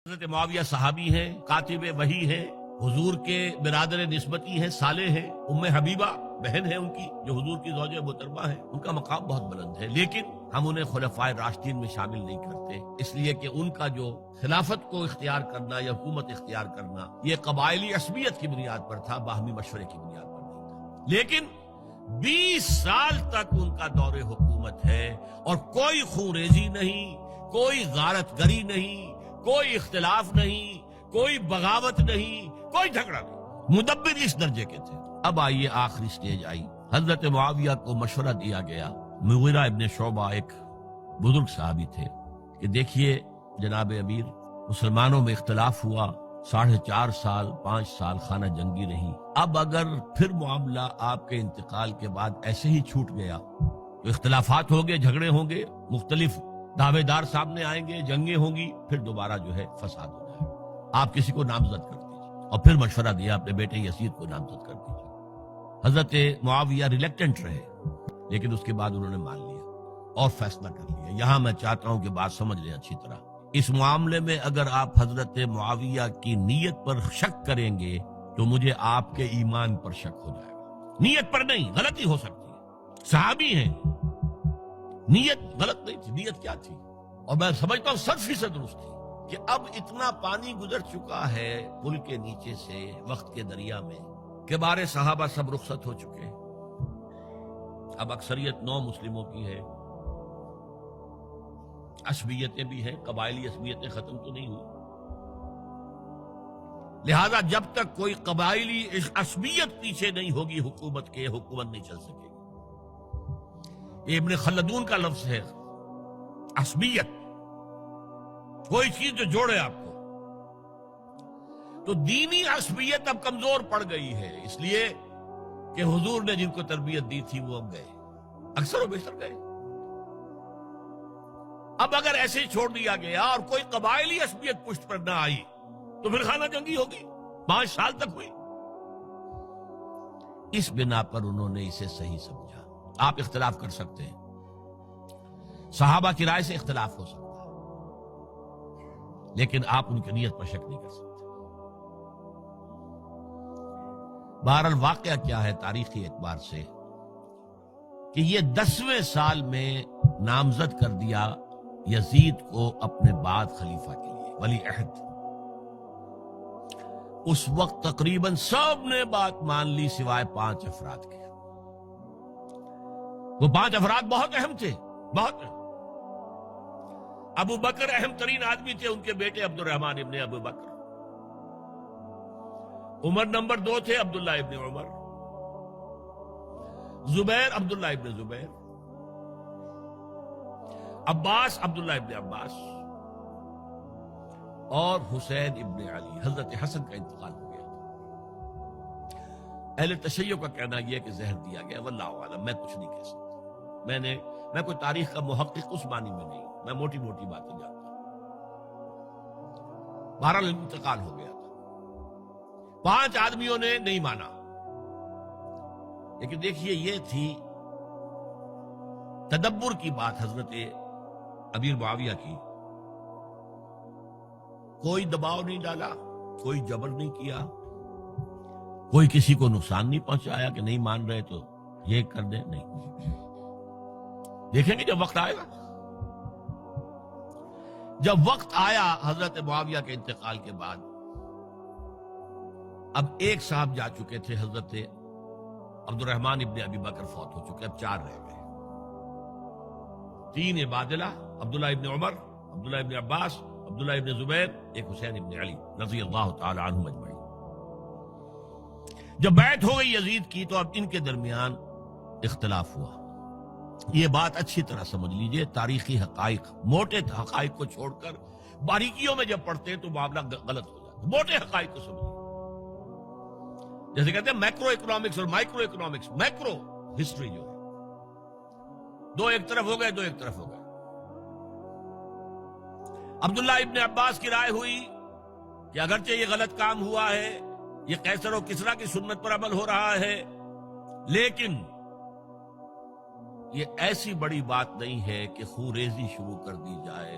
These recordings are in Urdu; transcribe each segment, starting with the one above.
حضرت معاویہ صحابی ہیں، کاتب وحی ہیں، حضور کے برادر نسبتی ہیں، صالح ہیں، ام حبیبہ بہن ہے ان کی جو حضور کی زوجہ محترمہ ہے، ان کا مقام بہت بلند ہے، لیکن ہم انہیں خلفائے راشدین میں شامل نہیں کرتے، اس لیے کہ ان کا جو خلافت کو اختیار کرنا یا حکومت اختیار کرنا یہ قبائلی عصبیت کی بنیاد پر تھا، باہمی مشورے کی بنیاد پر نہیں تھا۔ لیکن 20 سال تک ان کا دور حکومت ہے اور کوئی خون ریزی نہیں، کوئی غارت گری نہیں، کوئی اختلاف نہیں، کوئی بغاوت نہیں، کوئی جھگڑا نہیں، مدبر اس درجے کے تھے۔ اب آئیے آخری سٹیج آئی، حضرت معاویہ کو مشورہ دیا گیا، مغیرہ ابن شعبہ ایک بزرگ صحابی تھے، کہ دیکھیے جناب امیر، مسلمانوں میں اختلاف ہوا، 4.5 سال 5 سال خانہ جنگی رہی، اب اگر پھر معاملہ آپ کے انتقال کے بعد ایسے ہی چھوٹ گیا تو اختلافات ہوں گے، جھگڑے ہوں گے، مختلف دعوے دار سامنے آئیں گے، جنگیں ہوں گی، پھر دوبارہ جو ہے فساد ہو جائے گا، آپ کسی کو نامزد کر دیجیے۔ اور پھر مشورہ دیا اپنے بیٹے یزید کو نامزد کر دیجیے۔ حضرت معاویہ ریلیکٹنٹ رہے، لیکن اس کے بعد انہوں نے مان لیا اور فیصلہ کر لیا۔ یہاں میں چاہتا ہوں کہ بات سمجھ لیں اچھی طرح، اس معاملے میں اگر آپ حضرت معاویہ کی نیت پر شک کریں گے تو مجھے آپ کے ایمان پر شک ہو جائے گا۔ نیت پر نہیں، غلطی ہو سکتی ہے، صحابی ہیں، نیت غلط نہیں تھی، نیت کیا تھی؟ اور میں سمجھتا ہوں 100% درست تھی کہ اب اتنا پانی گزر چکا ہے پل کے نیچے سے وقت کے دریا میں کہ بارے صحابہ سب رخصت ہو چکے، اب اکثریت 9 مسلموں کی ہے، عصبیتیں بھی ہیں، قبائلی عصبیتیں ختم تو نہیں ہوئی، لہذا جب تک کوئی قبائلی عصبیت پیچھے نہیں ہوگی حکومت کے، حکومت نہیں چل سکے گی۔ یہ ابن خلدون کا لفظ ہے، عصبیت، کوئی چیز جو جوڑے آپ کو۔ تو دینی عصبیت اب کمزور پڑ گئی ہے، اس لیے کہ حضور نے جن کو تربیت دی تھی وہ اب گئے، اکثر و بیشتر گئے۔ اب اگر ایسے ہی چھوڑ دیا گیا اور کوئی قبائلی عصبیت پشت پر نہ آئی تو پھر خانہ جنگی ہوگی، 5 سال تک ہوئی۔ اس بنا پر انہوں نے اسے صحیح سمجھا۔ آپ اختلاف کر سکتے ہیں، صحابہ کی رائے سے اختلاف ہو سکتا ہے، لیکن آپ ان کی نیت پر شک نہیں کر سکتے۔ بہرحال واقعہ کیا ہے تاریخی اعتبار سے کہ یہ 10ویں سال میں نامزد کر دیا یزید کو اپنے بعد خلیفہ کے لیے، ولی عہد۔ اس وقت تقریباً سب نے بات مان لی سوائے 5 افراد کے۔ وہ 5 افراد بہت اہم تھے، بہت اہم۔ ابو بکر اہم ترین آدمی تھے، ان کے بیٹے عبد الرحمن ابن ابو بکر۔ عمر نمبر 2 تھے، عبداللہ ابن عمر۔ زبیر، عبداللہ ابن زبیر۔ عباس، عبداللہ ابن عباس۔ اور حسین ابن علی۔ حضرت حسن کا انتقال ہو گیا۔ اہل تشیع کا کہنا یہ کہ زہر دیا گیا، واللہ اعلم، میں کچھ نہیں کہہ سکتا۔ میں کوئی تاریخ کا محقق اس معنی میں نہیں، میں موٹی موٹی باتیں جانتا ہوں۔ بہرحال انتقال ہو گیا تھا، 5 آدمیوں نے نہیں مانا، لیکن دیکھیے یہ تھی تدبر کی بات حضرت امیر معاویہ کی۔ کوئی دباؤ نہیں ڈالا، کوئی جبر نہیں کیا، کوئی کسی کو نقصان نہیں پہنچایا کہ نہیں مان رہے تو یہ کر دیں، نہیں۔ دیکھیں گے جب وقت آئے گا۔ جب وقت آیا حضرت معاویہ کے انتقال کے بعد، اب ایک صاحب جا چکے تھے، حضرت عبد الرحمن ابن ابی بکر فوت ہو چکے، اب 4 رہ گئے، 3 عبادلہ، عبداللہ ابن عمر، عبداللہ ابن عباس، عبداللہ ابن زبیر، ایک حسین ابن علی رضی اللہ تعالی عنہم اجمعین۔ جب بیعت ہو گئی یزید کی تو اب ان کے درمیان اختلاف ہوا۔ یہ بات اچھی طرح سمجھ لیجئے، تاریخی حقائق، موٹے حقائق کو چھوڑ کر باریکیوں میں جب پڑھتے ہیں تو معاملہ غلط ہو جاتا ہے۔ موٹے حقائق کو سمجھیے، جیسے کہتے ہیں میکرو اکنامکس اور مائکرو اکنامکس۔ میکرو ہسٹری جو ہے، 2 ایک طرف ہو گئے، 2 ایک طرف ہو گئے۔ عبداللہ ابن عباس کی رائے ہوئی کہ اگرچہ یہ غلط کام ہوا ہے، یہ قیصر و کسریٰ کی سنت پر عمل ہو رہا ہے، لیکن یہ ایسی بڑی بات نہیں ہے کہ خون ریزی شروع کر دی جائے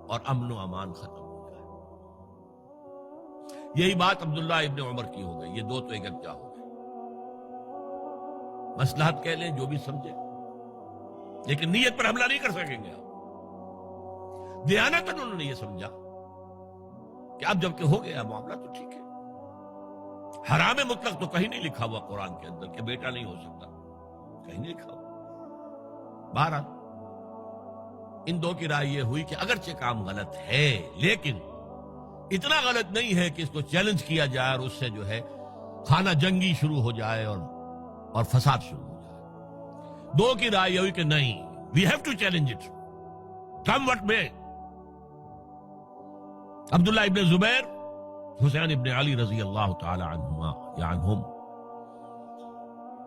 اور امن و امان ختم ہو جائے۔ یہی بات عبداللہ ابن عمر کی ہو گئی. یہ دو تو ایک کیا ہو گئے. مصلحت کہہ لیں جو بھی سمجھے، لیکن نیت پر حملہ نہیں کر سکیں گے آپ. دیانتاً انہوں نے یہ سمجھا کہ اب جب کہ ہو گیا معاملہ تو ٹھیک ہے. حرام مطلق تو کہیں نہیں لکھا ہوا قرآن کے اندر کہ بیٹا نہیں ہو سکتا، کہیں نہیں لکھا ہوا. بہرحال ان دو کی رائے یہ ہوئی کہ اگرچہ کام غلط ہے لیکن اتنا غلط نہیں ہے کہ اس کو چیلنج کیا جائے اور اس سے جو ہے خانہ جنگی شروع ہو جائے اور فساد شروع ہو جائے. دو کی رائے یہ ہوئی کہ نہیں، we have to challenge it come what may. Abdullah ابن زبیر، حسین ابن علی رضی اللہ تعالی عنہما یا عنہم،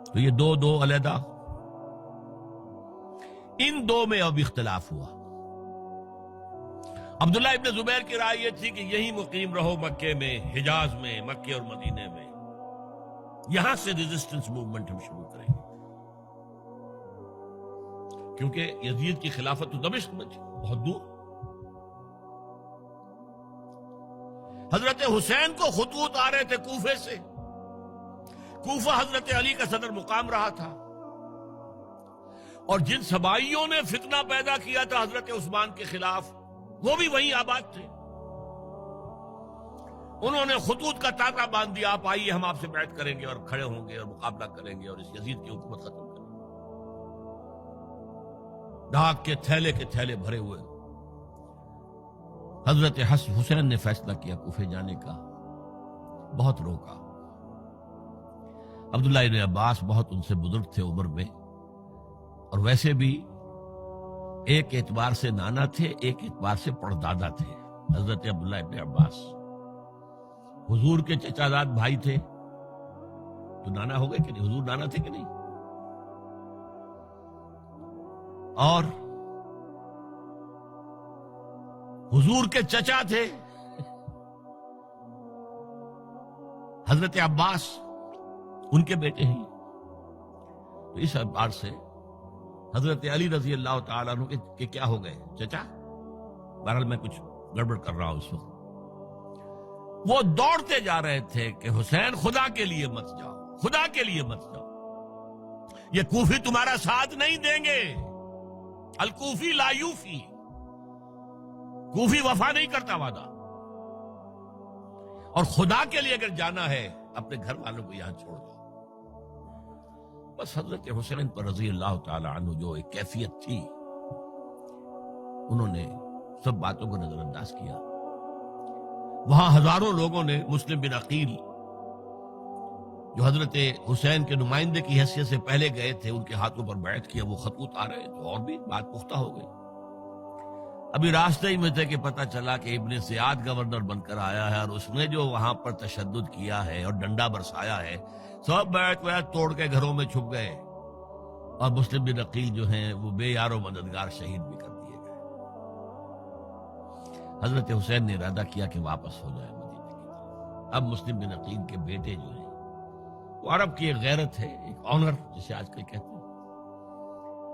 تو یہ دو علیحدہ. ان دو میں اب اختلاف ہوا. عبداللہ ابن زبیر کی رائے یہ تھی کہ یہی مقیم رہو مکے میں، حجاز میں، مکے اور مدینے میں، یہاں سے ریزسٹنس موومنٹ ہم شروع کریں گے، کیونکہ یزید کی خلافت تو دمشق میں تھی، بہت دور. حضرت حسین کو خطوط آ رہے تھے کوفے سے. کوفہ حضرت علی کا صدر مقام رہا تھا، اور جن سبائیوں نے فتنہ پیدا کیا تھا حضرت عثمان کے خلاف وہ بھی وہیں آباد تھے. انہوں نے خطوط کا تاطا باندھ دیا، آپ آئیے ہم آپ سے بیعت کریں گے اور کھڑے ہوں گے اور مقابلہ کریں گے اور اس یزید کی حکومت ختم کریں گے. ڈاک کے تھیلے بھرے ہوئے. حضرت حسین نے فیصلہ کیا کوفے جانے کا، بہت روکا. عبداللہ ابن عباس بہت ان سے بزرگ تھے عمر میں، اور ویسے بھی ایک اعتبار سے نانا تھے، ایک اعتبار سے پردادا تھے. حضرت عبداللہ ابن عباس حضور کے چچا زاد بھائی تھے تو نانا ہو گئے کہ نہیں؟ حضور نانا تھے کہ نہیں؟ اور حضور کے چچا تھے حضرت عباس، ان کے بیٹے ہیں. تو اس اعتبار سے حضرت علی رضی اللہ تعالیٰ عنہ کے کیا ہو گئے چچا. بہرحال میں کچھ گڑبڑ کر رہا ہوں اس وقت. وہ دوڑتے جا رہے تھے کہ حسین خدا کے لیے مت جاؤ، خدا کے لیے مت جاؤ، یہ کوفی تمہارا ساتھ نہیں دیں گے. الکوفی لا یوفی، کوفی وفا نہیں کرتا وعدہ. اور خدا کے لیے اگر جانا ہے اپنے گھر والوں کو یہاں چھوڑ دو. بس حضرت حسین پر رضی اللہ تعالی عنہ جو ایک کیفیت تھی، انہوں نے سب باتوں کو نظر انداز کیا. وہاں ہزاروں لوگوں نے مسلم بن عقیل جو حضرت حسین کے نمائندے کی حیثیت سے پہلے گئے تھے، ان کے ہاتھوں پر بیعت کیا. وہ خطوط آ رہے تو اور بھی بات پختہ ہو گئی. ابھی راستے ہی میں تھے کہ پتہ چلا کہ ابن زیاد گورنر بن کر آیا ہے، اور اس نے جو وہاں پر تشدد کیا ہے اور ڈنڈا برسایا ہے، سب بیعت توڑ کے گھروں میں چھپ گئے. اور مسلم بن عقیل جو ہیں وہ بے یار و مددگار شہید بھی کر دیے گئے. حضرت حسین نے ارادہ کیا کہ واپس ہو جائے مدینے کی طرف. اب مسلم بن عقیل کے بیٹے جو ہیں، وہ عرب کی ایک غیرت ہے، ایک آنر جسے آج کل کہتے ہیں،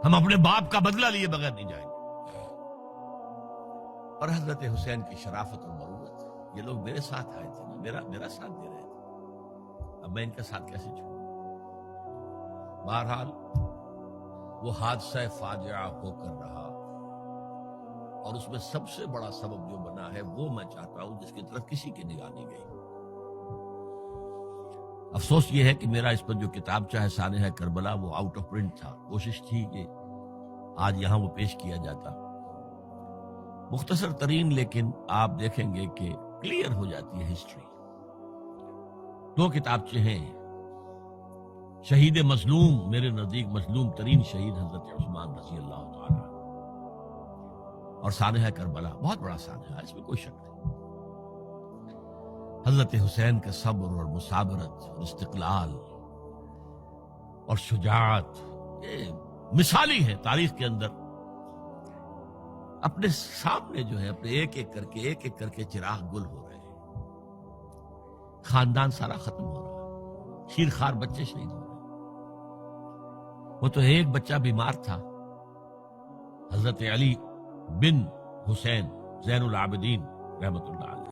ہم اپنے باپ کا بدلہ لیے بغیر نہیں جائیں گے. اور حضرت حسین کی شرافت اور مروت، یہ لوگ میرے ساتھ آئے تھے، میرا ساتھ دے رہے تھے، اب میں ان کا ساتھ کیسے چھوڑوں. بہرحال وہ حادثہ فاجعہ ہو کر رہا، اور اس میں سب سے بڑا سبب جو بنا ہے وہ میں چاہتا ہوں جس کی طرف کسی کی نگاہ نہیں گئی. افسوس یہ ہے کہ میرا اس پر جو کتابچہ ہے سانحہ کربلا وہ آؤٹ آف پرنٹ تھا. کوشش تھی کہ آج یہاں وہ پیش کیا جاتا، مختصر ترین، لیکن آپ دیکھیں گے کہ کلیئر ہو جاتی ہے ہسٹری. دو کتابچے ہیں. شہید مظلوم، میرے نزدیک مظلوم ترین شہید حضرت عثمان رضی اللہ تعالی، اور سانحہ کربلا، بہت بڑا سانحہ، اس میں کوئی شک نہیں. حضرت حسین کا صبر اور مثابرت اور استقلال اور شجاعت یہ مثالی ہے تاریخ کے اندر. اپنے سامنے جو ہے اپنے ایک ایک کر کے چراغ گل ہو رہے ہیں. خاندان سارا ختم ہو رہا ہے، شیرخوار بچے شہید ہو رہے ہیں. وہ تو ایک بچہ بیمار تھا، حضرت علی بن حسین زین العابدین رحمت اللہ علیہ.